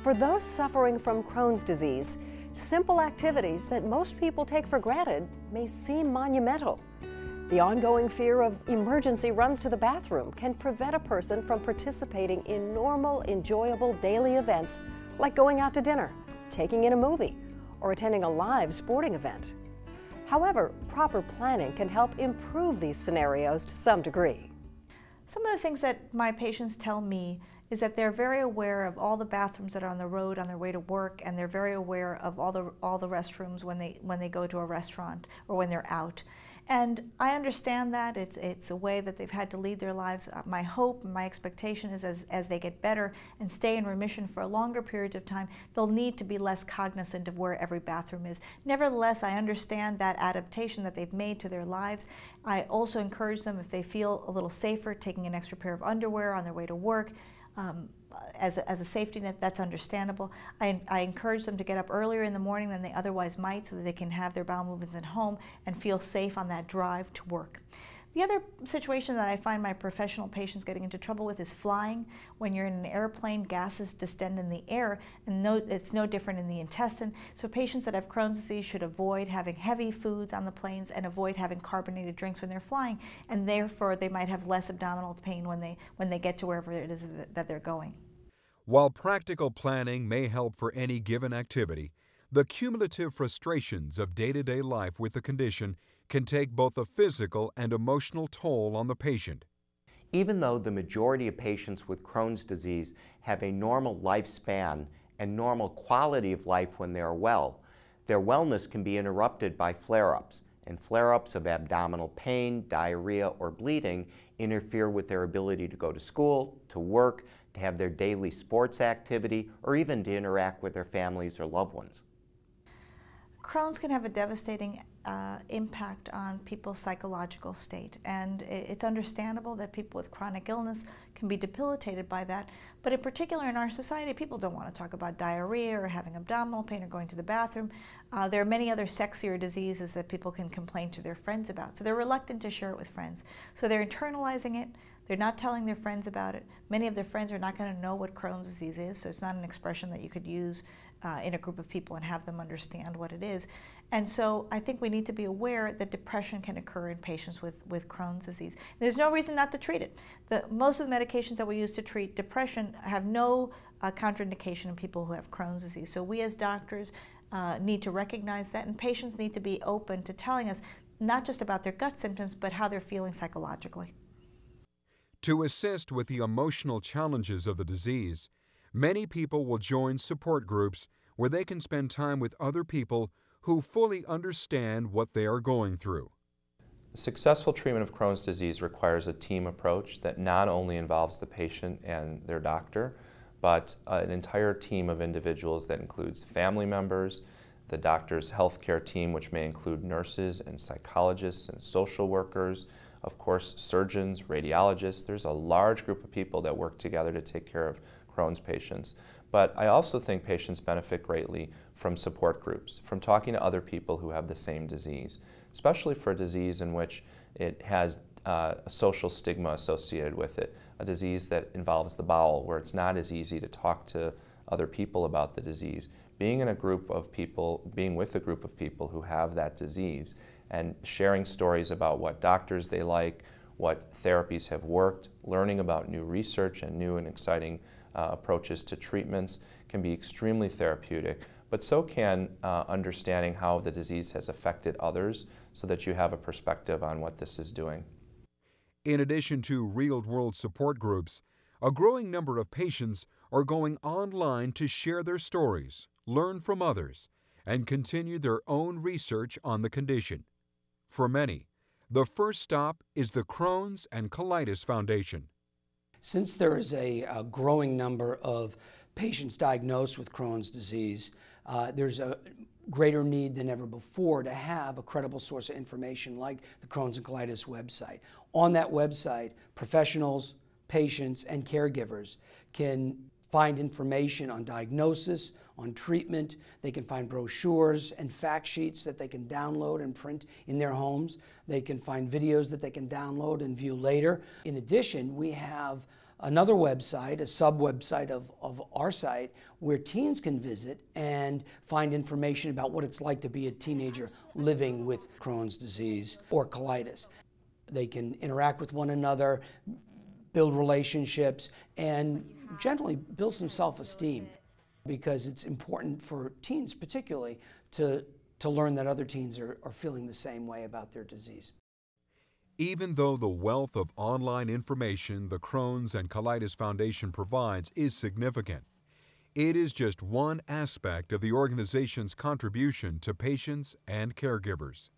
For those suffering from Crohn's disease, simple activities that most people take for granted may seem monumental. The ongoing fear of emergency runs to the bathroom can prevent a person from participating in normal, enjoyable daily events like going out to dinner, taking in a movie, or attending a live sporting event. However, proper planning can help improve these scenarios to some degree. Some of the things that my patients tell me is that they're very aware of all the bathrooms that are on the road on their way to work, and they're very aware of all the restrooms when they go to a restaurant or when they're out. And I understand that it's a way that they've had to lead their lives. My hope, my expectation is as they get better and stay in remission for a longer period of time, they'll need to be less cognizant of where every bathroom is. Nevertheless, I understand that adaptation that they've made to their lives. I also encourage them, if they feel a little safer, taking an extra pair of underwear on their way to work, as a safety net. That's understandable. I encourage them to get up earlier in the morning than they otherwise might so that they can have their bowel movements at home and feel safe on that drive to work. The other situation that I find my professional patients getting into trouble with is flying. When you're in an airplane, gases distend in the air, and it's no different in the intestine. So patients that have Crohn's disease should avoid having heavy foods on the planes and avoid having carbonated drinks when they're flying, and therefore they might have less abdominal pain when they get to wherever it is that they're going. While practical planning may help for any given activity, the cumulative frustrations of day-to-day life with the condition can take both a physical and emotional toll on the patient. Even though the majority of patients with Crohn's disease have a normal lifespan and normal quality of life when they are well, their wellness can be interrupted by flare-ups, and flare-ups of abdominal pain, diarrhea, or bleeding interfere with their ability to go to school, to work, to have their daily sports activity, or even to interact with their families or loved ones. Crohn's can have a devastating impact on people's psychological state, and it's understandable that people with chronic illness can be debilitated by that, but in particular in our society, people don't want to talk about diarrhea or having abdominal pain or going to the bathroom. There are many other sexier diseases that people can complain to their friends about, so they're reluctant to share it with friends. So they're internalizing it. They're not telling their friends about it. Many of their friends are not going to know what Crohn's disease is, so it's not an expression that you could use in a group of people and have them understand what it is. And so I think we need to be aware that depression can occur in patients with Crohn's disease. There's no reason not to treat it. Most of the medications that we use to treat depression have no contraindication in people who have Crohn's disease. So we as doctors need to recognize that, and patients need to be open to telling us not just about their gut symptoms, but how they're feeling psychologically. To assist with the emotional challenges of the disease, many people will join support groups where they can spend time with other people who fully understand what they are going through. Successful treatment of Crohn's disease requires a team approach that not only involves the patient and their doctor, but an entire team of individuals that includes family members, the doctor's healthcare team, which may include nurses and psychologists and social workers, of course, surgeons, radiologists. There's a large group of people that work together to take care of Crohn's patients. But I also think patients benefit greatly from support groups, from talking to other people who have the same disease, especially for a disease in which it has a social stigma associated with it, a disease that involves the bowel, where it's not as easy to talk to other people about the disease. Being in a group of people, being with a group of people who have that disease and sharing stories about what doctors they like, what therapies have worked, learning about new research and new and exciting approaches to treatments can be extremely therapeutic, but so can understanding how the disease has affected others so that you have a perspective on what this is doing. In addition to real-world support groups, a growing number of patients are going online to share their stories, learn from others, and continue their own research on the condition. For many, the first stop is the Crohn's and Colitis Foundation. Since there is a growing number of patients diagnosed with Crohn's disease, there's a greater need than ever before to have a credible source of information like the Crohn's and Colitis website. On that website, professionals, patients, and caregivers can find information on diagnosis, on treatment. They can find brochures and fact sheets that they can download and print in their homes. They can find videos that they can download and view later. In addition, we have another website, a sub-website of our site, where teens can visit and find information about what it's like to be a teenager living with Crohn's disease or colitis. They can interact with one another, build relationships, and generally build some self-esteem, because it's important for teens particularly to learn that other teens are feeling the same way about their disease. Even though the wealth of online information the Crohn's and Colitis Foundation provides is significant, it is just one aspect of the organization's contribution to patients and caregivers.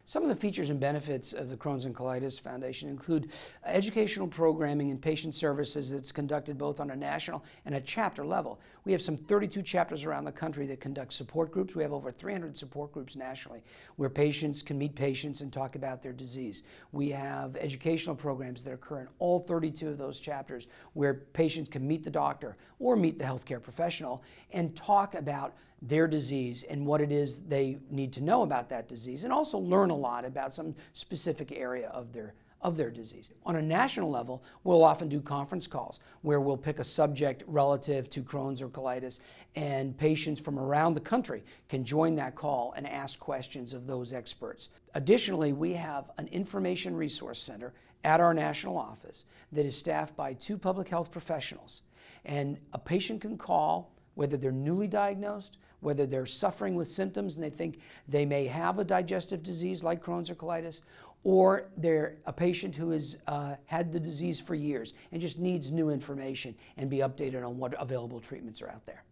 Some of the features and benefits of the Crohn's and Colitis Foundation include educational programming and patient services that's conducted both on a national and a chapter level. We have some 32 chapters around the country that conduct support groups. We have over 300 support groups nationally where patients can meet patients and talk about their disease. We have educational programs that occur in all 32 of those chapters where patients can meet the doctor or meet the healthcare professional and talk about their disease and what it is they need to know about that disease, and also learn a lot about some specific area of their disease. On a national level, we'll often do conference calls where we'll pick a subject relative to Crohn's or colitis, and patients from around the country can join that call and ask questions of those experts. Additionally, we have an information resource center at our national office that is staffed by 2 public health professionals, and a patient can call whether they're newly diagnosed, whether they're suffering with symptoms and they think they may have a digestive disease like Crohn's or colitis, or they're a patient who has had the disease for years and just needs new information and be updated on what available treatments are out there.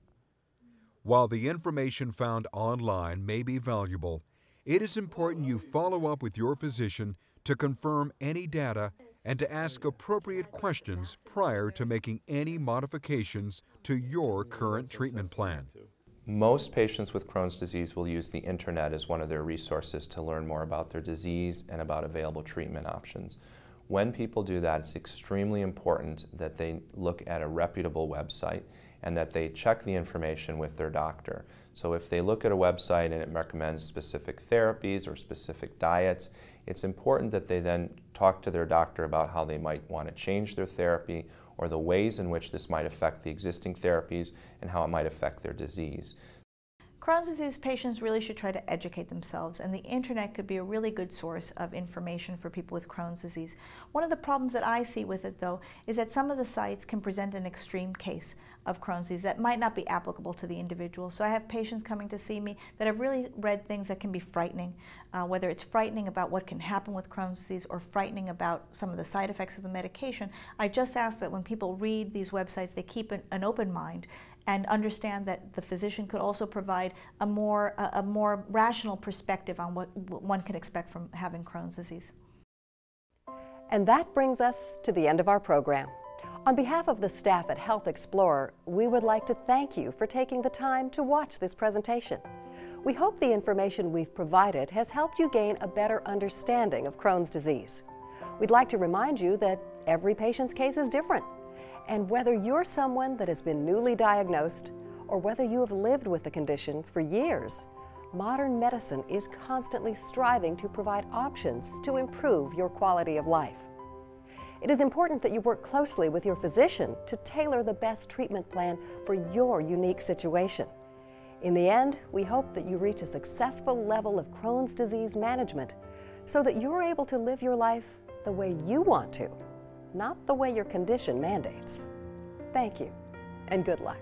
While the information found online may be valuable, it is important you follow up with your physician to confirm any data and to ask appropriate questions prior to making any modifications to your current treatment plan. Most patients with Crohn's disease will use the internet as one of their resources to learn more about their disease and about available treatment options. When people do that, it's extremely important that they look at a reputable website and that they check the information with their doctor. So if they look at a website and it recommends specific therapies or specific diets, it's important that they then talk to their doctor about how they might want to change their therapy or the ways in which this might affect the existing therapies and how it might affect their disease. Crohn's disease patients really should try to educate themselves, and the internet could be a really good source of information for people with Crohn's disease. One of the problems that I see with it, though, is that some of the sites can present an extreme case of Crohn's disease that might not be applicable to the individual. So I have patients coming to see me that have really read things that can be frightening, whether it's frightening about what can happen with Crohn's disease or frightening about some of the side effects of the medication. I just ask that when people read these websites, they keep an open mind and understand that the physician could also provide a more rational perspective on what one can expect from having Crohn's disease. And that brings us to the end of our program. On behalf of the staff at Health Explorer, we would like to thank you for taking the time to watch this presentation. We hope the information we've provided has helped you gain a better understanding of Crohn's disease. We'd like to remind you that every patient's case is different. And whether you're someone that has been newly diagnosed or whether you have lived with the condition for years, modern medicine is constantly striving to provide options to improve your quality of life. It is important that you work closely with your physician to tailor the best treatment plan for your unique situation. In the end, we hope that you reach a successful level of Crohn's disease management so that you're able to live your life the way you want to, not the way your condition mandates. Thank you, and good luck.